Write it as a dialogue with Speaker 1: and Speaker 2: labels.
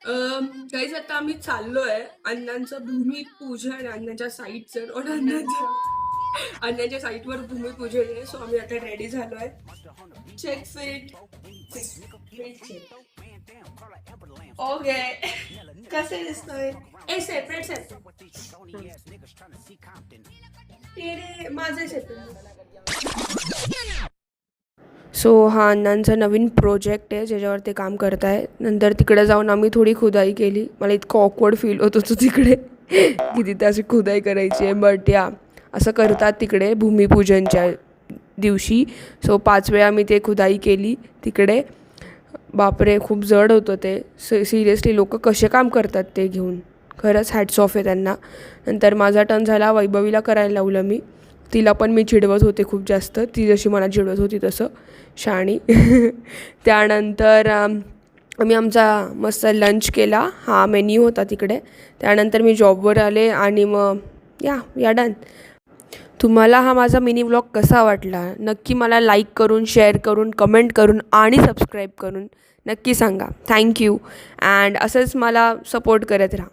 Speaker 1: Guys आता आम्ही चाललोय अण्णांचं भूमिपूजन, अण्णांच्या साईटचं अण्णांच्या साईटवर भूमिपूजन आहे. सो आम्ही आता रेडी झालोय. Check fit. ओके. कसे दिसतोय? A separate separate. माझे सेपरेट. सो हा अण्णांचा नवीन प्रोजेक्ट आहे ज्याच्यावर ते काम करत आहे. नंतर तिकडे जाऊन आम्ही थोडी खुदाई केली. मला इतकं ऑकवर्ड फील होत होतं तिकडे की तिथे अशी खुदाई करायची आहे. बट या असं करतात तिकडे भूमिपूजनच्या दिवशी. सो 5 वेळा मी ते खुदाई केली तिकडे. बापरे, खूप जड होतं ते. सिरियसली लोक कसे काम करतात ते घेऊन. खरंच हॅट्स ऑफ आहे त्यांना. नंतर माझा टर्न झाला. वैभवीला करायला लावलं मी. तिला पण मी चिडवत होते खूप जास्त. ती जशी मला चिडवत होती तसं शाणी. त्यानंतर आम्ही आमचा मस्त लंच केला. हा मेन्यू होता तिकडे. त्यानंतर मी जॉबवर आले आणि मग या डन. तुम्हाला हा माझा मिनी व्लॉग कसा वाटला नक्की मला लाईक करून, शेअर करून, कमेंट करून आणि सबस्क्राईब करून नक्की सांगा. थँक्यू. अँड असंच मला सपोर्ट करत राहा.